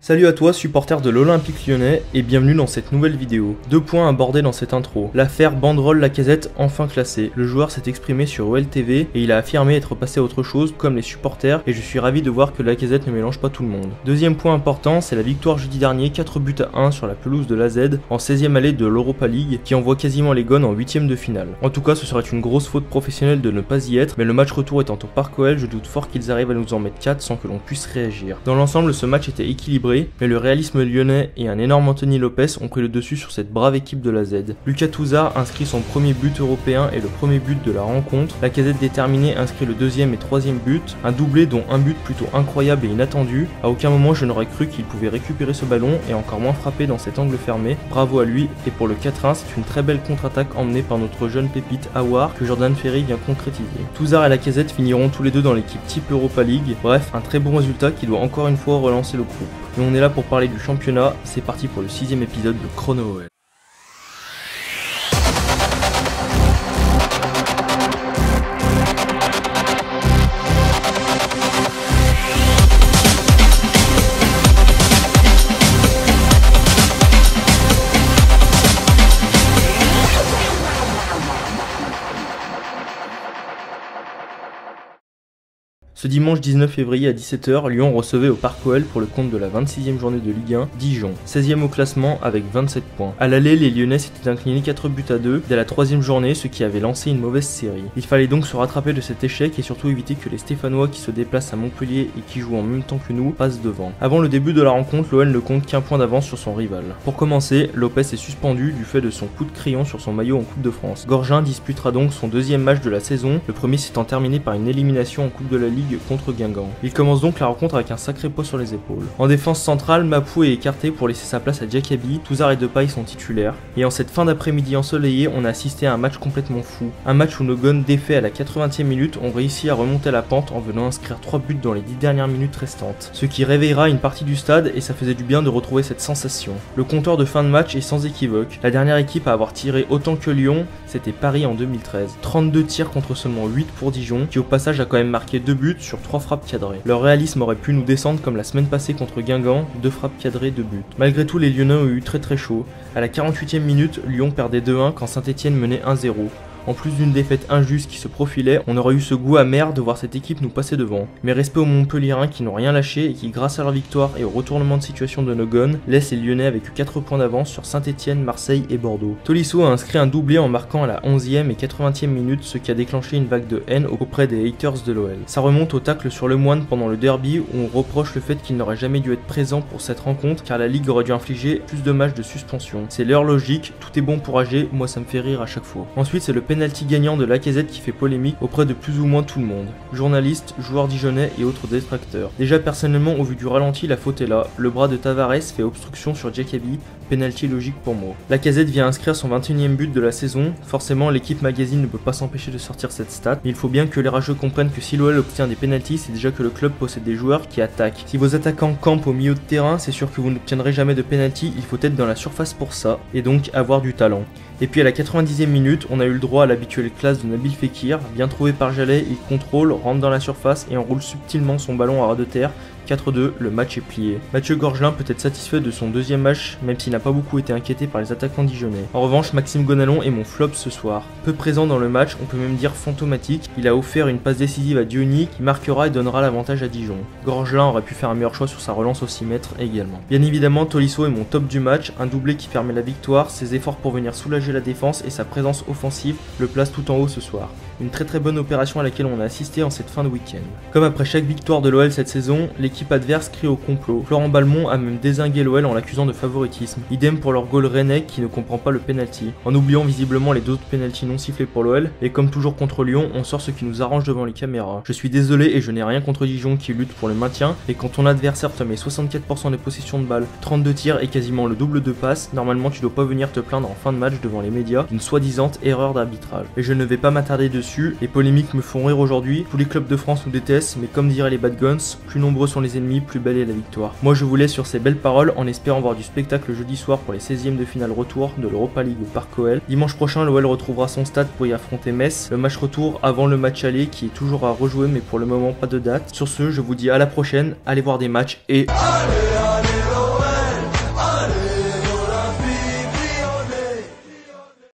Salut à toi supporter de l'Olympique Lyonnais et bienvenue dans cette nouvelle vidéo. 2 points abordés dans cette intro. L'affaire Banderole-Lacazette enfin classée. Le joueur s'est exprimé sur OLTV et il a affirmé être passé à autre chose comme les supporters et je suis ravi de voir que Lacazette ne mélange pas tout le monde. Deuxième point important, c'est la victoire jeudi dernier 4 buts à 1 sur la pelouse de l'AZ en 16e allée de l'Europa League qui envoie quasiment les Gones en 8e de finale. En tout cas ce serait une grosse faute professionnelle de ne pas y être, mais le match retour étant au Parc OL, je doute fort qu'ils arrivent à nous en mettre 4 sans que l'on puisse réagir. Dans l'ensemble ce match était équilibré, mais le réalisme lyonnais et un énorme Anthony Lopes ont pris le dessus sur cette brave équipe de la Z. Lucas Touzard inscrit son premier but européen et le premier but de la rencontre. Lacazette déterminé inscrit le deuxième et troisième but, un doublé dont un but plutôt incroyable et inattendu. À aucun moment je n'aurais cru qu'il pouvait récupérer ce ballon et encore moins frapper dans cet angle fermé. Bravo à lui, et pour le 4-1 c'est une très belle contre-attaque emmenée par notre jeune pépite Aouar que Jordan Ferry vient concrétiser. Touzard et Lacazette finiront tous les deux dans l'équipe type Europa League. Bref, un très bon résultat qui doit encore une fois relancer le groupe. Mais on est là pour parler du championnat, c'est parti pour le 6e épisode de Chrono OL. Ce dimanche 19 février à 17h, Lyon recevait au Parc OL pour le compte de la 26e journée de Ligue 1, Dijon, 16e au classement avec 27 points. À l'aller, les Lyonnais s'étaient inclinés 4 buts à 2 dès la 3e journée, ce qui avait lancé une mauvaise série. Il fallait donc se rattraper de cet échec et surtout éviter que les Stéphanois qui se déplacent à Montpellier et qui jouent en même temps que nous passent devant. Avant le début de la rencontre, l'OL ne compte qu'un point d'avance sur son rival. Pour commencer, Lopes est suspendu du fait de son coup de crayon sur son maillot en Coupe de France. Gorgin disputera donc son deuxième match de la saison, le premier s'étant terminé par une élimination en Coupe de la Ligue contre Guingamp. Il commence donc la rencontre avec un sacré poids sur les épaules. En défense centrale, Mapou est écarté pour laisser sa place à Diakaby, Touzard et Depay sont titulaires. Et en cette fin d'après-midi ensoleillée, on a assisté à un match complètement fou. Un match où nos Gones défaits à la 80e minute ont réussi à remonter la pente en venant inscrire 3 buts dans les 10 dernières minutes restantes. Ce qui réveillera une partie du stade et ça faisait du bien de retrouver cette sensation. Le compteur de fin de match est sans équivoque. La dernière équipe à avoir tiré autant que Lyon, c'était Paris en 2013. 32 tirs contre seulement 8 pour Dijon, qui au passage a quand même marqué 2 buts sur 3 frappes cadrées. Leur réalisme aurait pu nous descendre comme la semaine passée contre Guingamp, 2 frappes cadrées, 2 buts. Malgré tout, les Lyonnais ont eu très chaud. À la 48e minute, Lyon perdait 2-1 quand Saint-Etienne menait 1-0. En plus d'une défaite injuste qui se profilait, on aurait eu ce goût amer de voir cette équipe nous passer devant. Mais respect aux Montpelliérains qui n'ont rien lâché et qui, grâce à leur victoire et au retournement de situation de nos Gones, laissent les Lyonnais avec 4 points d'avance sur Saint-Etienne, Marseille et Bordeaux. Tolisso a inscrit un doublé en marquant à la 11e et 80e minute, ce qui a déclenché une vague de haine auprès des haters de l'OL. Ça remonte au tacle sur Lemoine pendant le derby où on reproche le fait qu'il n'aurait jamais dû être présent pour cette rencontre car la Ligue aurait dû infliger plus de matchs de suspension. C'est leur logique, tout est bon pour AG, moi ça me fait rire à chaque fois. Ensuite c'est le penalty gagnant de Lacazette qui fait polémique auprès de plus ou moins tout le monde. Journalistes, joueurs dijonnais et autres détracteurs. Déjà personnellement au vu du ralenti la faute est là, le bras de Tavares fait obstruction sur Diakaby, penalty logique pour moi. Lacazette vient inscrire son 21e but de la saison, forcément l'équipe magazine ne peut pas s'empêcher de sortir cette stat, mais il faut bien que les rageux comprennent que si l'OL obtient des penalties, c'est déjà que le club possède des joueurs qui attaquent. Si vos attaquants campent au milieu de terrain, c'est sûr que vous n'obtiendrez jamais de penalty, il faut être dans la surface pour ça, et donc avoir du talent. Et puis à la 90e minute, on a eu le droit à l'habituelle classe de Nabil Fekir, bien trouvé par Jallet, il contrôle, rentre dans la surface et enroule subtilement son ballon à ras de terre. 4-2, le match est plié. Mathieu Gorgelin peut être satisfait de son deuxième match, même s'il n'a pas beaucoup été inquiété par les attaquants dijonnais. En revanche, Maxime Gonalon est mon flop ce soir. Peu présent dans le match, on peut même dire fantomatique, il a offert une passe décisive à Diony qui marquera et donnera l'avantage à Dijon. Gorgelin aurait pu faire un meilleur choix sur sa relance au 6 mètres également. Bien évidemment, Tolisso est mon top du match, un doublé qui permet la victoire, ses efforts pour venir soulager la défense et sa présence offensive le place tout en haut ce soir. Une très bonne opération à laquelle on a assisté en cette fin de week-end. Comme après chaque victoire de l'OL cette saison, l'équipe adverse crie au complot. Florent Balmont a même dézingué l'OL en l'accusant de favoritisme. Idem pour leur goal rennais qui ne comprend pas le penalty. En oubliant visiblement les autres penalties non sifflés pour l'OL, et comme toujours contre Lyon, on sort ce qui nous arrange devant les caméras. Je suis désolé et je n'ai rien contre Dijon qui lutte pour le maintien, et quand ton adversaire te met 64% de possession de balle, 32 tirs et quasiment le double de passes, normalement tu dois pas venir te plaindre en fin de match devant les médias d'une soi-disant erreur d'arbitrage. Et je ne vais pas m'attarder dessus, les polémiques me font rire aujourd'hui, tous les clubs de France nous détestent, mais comme diraient les bad guns, plus nombreux sont les ennemis, plus belle est la victoire. Moi je vous laisse sur ces belles paroles en espérant voir du spectacle jeudi soir pour les 16e de finale retour de l'Europa League au Parc OL. Dimanche prochain, l'OL retrouvera son stade pour y affronter Metz, le match retour avant le match aller qui est toujours à rejouer mais pour le moment pas de date. Sur ce, je vous dis à la prochaine, allez voir des matchs et... Allez